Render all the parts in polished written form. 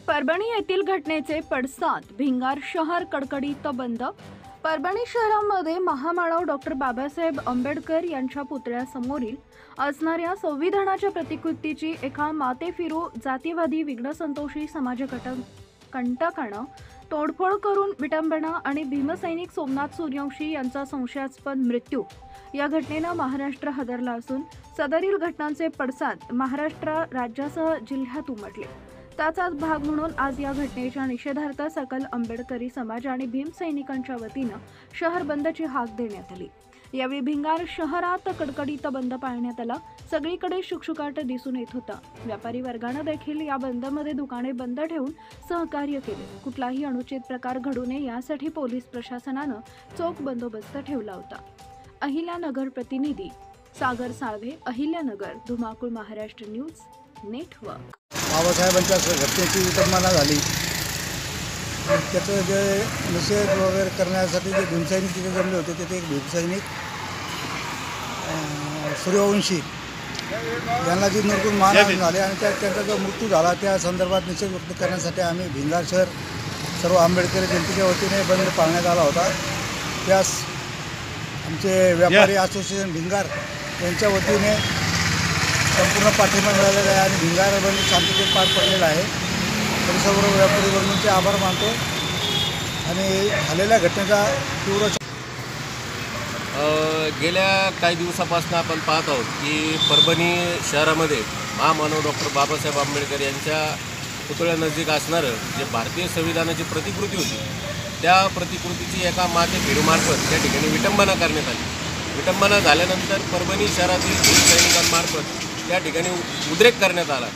परभणी येथील घटनेचे पडसाद, भिंगार शहर कडकडीत बंद। परभणी शहरामध्ये महामानव डॉक्टर बाबासाहेब आंबेडकर यांच्या पुतळ्यासमोरील असणाऱ्या संविधानाच्या प्रतिकृतीची एका मातेफिरू जातीवादी विघ्नसंतोषी समाजकंटकानं तोडफोड करून विटंबना आणि भीमसैनिक सोमनाथ सूर्यवंशी यांचा संशयास्पद मृत्यू या घटनेनं महाराष्ट्र हादरला असून सदरील घटनांचे पडसाद महाराष्ट्र राज्यासह जिल्ह्यात उमटले। त्याचाच भाग म्हणून आज या घटनेच्या निषेधार्थ सकल आंबेडकरी समाज आणि भीमसैनिकांच्या वतीनं शहर बंदची हाक देण्यात आली। यावेळी भिंगार शहरात कडकडीत बंद पाळण्यात आला। सगळीकडे शुकशुकाट दिसून येत होता। व्यापारी वर्गाने देखील या बंदमध्ये दुकाने बंद ठेवून सहकार्य केले। कुठलाही अनुचित प्रकार घडू नये यासाठी पोलीस प्रशासनानं चोख बंदोबस्त ठेवला होता। अहिल्यानगर प्रतिनिधी सागर साळवे, अहिल्यानगर, धुमाकूळ, महाराष्ट्र न्यूज नेटवर्क। बाबासाहेबांच्या घटनेची विटंबना झाली, त्याचं जे निषेध वगैरे करण्यासाठी जे भीमसैनिक तिथे जमले होते तिथे एक भीमसैनिक सूर्यवंशी यांना जी निर्गुण मारहाण झाले आणि त्यांचा जो मृत्यू झाला त्या संदर्भात निषेध व्यक्त करण्यासाठी आम्ही भिंगार शहर सर्व आंबेडकरी जनतेच्या वतीने बंद पाळण्यात आला होता। त्यास आमचे व्यापारी असोसिएशन भिंगार यांच्या वतीने संपूर्ण पाठिंबा मिळालेला आहे आणि भिंगार बंद शांततेत पार पडलेला आहे। तरी सर्व व्यापारी बंधूंचे आभार मानतो आणि झालेल्या घटनेचा तीव्र गेल्या काही दिवसापासून आपण पाहत आहोत की परभणी शहरामध्ये महामानव डॉक्टर बाबासाहेब आंबेडकर यांच्या पुतळ्यानजीक असणारं जे भारतीय संविधानाची प्रतिकृती होती त्या प्रतिकृतीची एका मातेफिरूमार्फत त्या ठिकाणी विटंबना करण्यात आली। विटंबना झाल्यानंतर परभणी शहरातील भीमसैनिकांमार्फत त्या ठिकाणी उद्रेक करण्यात आला।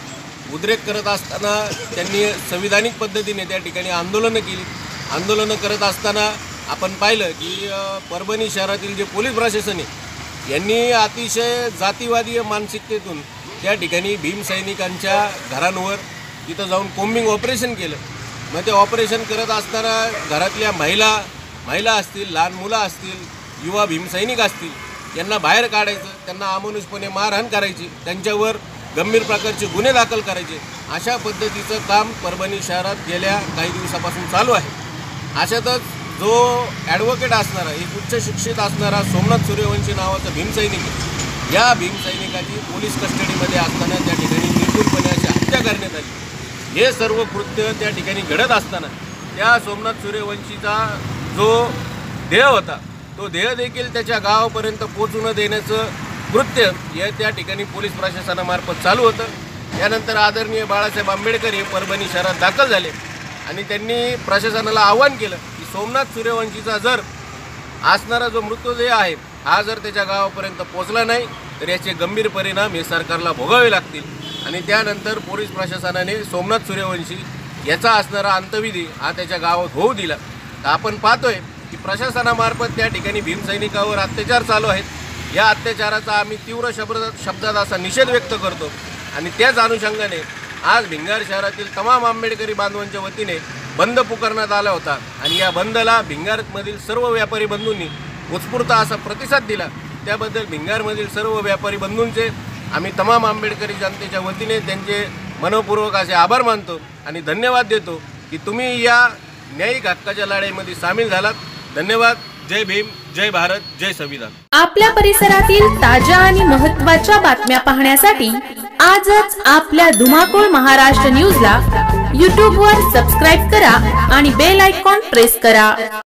उद्रेक करत असताना त्यांनी संविधानिक पद्धतीने त्या ठिकाणी आंदोलनं केली। आंदोलनं करत असताना आपण पाहिलं की परभणी शहरातील जे पोलीस प्रशासन आहे यांनी अतिशय जातीवादी मानसिकतेतून त्या ठिकाणी भीमसैनिकांच्या घरांवर तिथं जाऊन कोम्बिंग ऑपरेशन केलं। मग ते ऑपरेशन करत असताना घरातल्या महिला असतील, लहान मुलं असतील, युवा भीमसैनिक असतील यांना बाहेर काढायचं, त्यांना अमानुषपणे मारहाण करायची, त्यांच्यावर गंभीर प्रकारचे गुन्हे दाखल करायचे, अशा पद्धतीचं काम परभणी शहरात गेल्या काही दिवसापासून चालू आहे। अशातच जो ॲडव्होकेट असणारा, एक उच्च शिक्षित असणारा सोमनाथ सूर्यवंशी नावाचा भीमसैनिक, या भीमसैनिकाची पोलीस कस्टडीमध्ये असताना त्या ठिकाणी निर्गुणपणे अशी हत्या करण्यात आली। हे सर्व कृत्य त्या ठिकाणी घडत असताना त्या सोमनाथ सूर्यवंशीचा जो देह होता तो देह देखील त्याच्या गावापर्यंत पोहोचू न देण्याचं कृत्य हे त्या ठिकाणी पोलीस प्रशासनामार्फत चालू होतं। यानंतर आदरणीय बाळासाहेब आंबेडकर हे परभणी शहरात दाखल झाले आणि त्यांनी प्रशासनाला आवाहन केलं की सोमनाथ सूर्यवंशीचा जर असणारा जो मृतदेह आहे हा जर त्याच्या गावापर्यंत पोहोचला नाही तर याचे गंभीर परिणाम हे सरकारला भोगावे लागतील। आणि त्यानंतर पोलीस प्रशासनाने सोमनाथ सूर्यवंशी याचा असणारा अंत्यविधी हा त्याच्या गावात होऊ दिला। तर आपण पाहतोय की प्रशासनामार्फत त्या ठिकाणी भीमसैनिकावर अत्याचार चालू आहेत। या अत्याचाराचा आम्ही तीव्र शब्दात असा निषेध व्यक्त करतो आणि त्याच अनुषंगाने आज भिंगार शहरातील तमाम आंबेडकरी बांधवांच्या वतीने बंद पुकारण्यात आला होता आणि या बंदला भिंगारमधील सर्व व्यापारी बंधूंनी उत्स्फूर्त असा प्रतिसाद दिला। त्याबद्दल भिंगारमधील सर्व व्यापारी बंधूंचे आम्ही तमाम आंबेडकरी जनतेच्या वतीने त्यांचे मनपूर्वक असे आभार मानतो आणि धन्यवाद देतो की तुम्ही या न्यायिक हक्काच्या लढाईमध्ये सामील झालात। धन्यवाद। जय भीम, जय भारत, जय संविधान। आपल्या परिसरातील ताज्या आणि महत्त्वाच्या बातम्या पाहण्यासाठी आजच आपल्या धुमाकूळ महाराष्ट्र न्यूजला YouTube वर सबस्क्राइब करा आणि बेल आयकॉन प्रेस करा।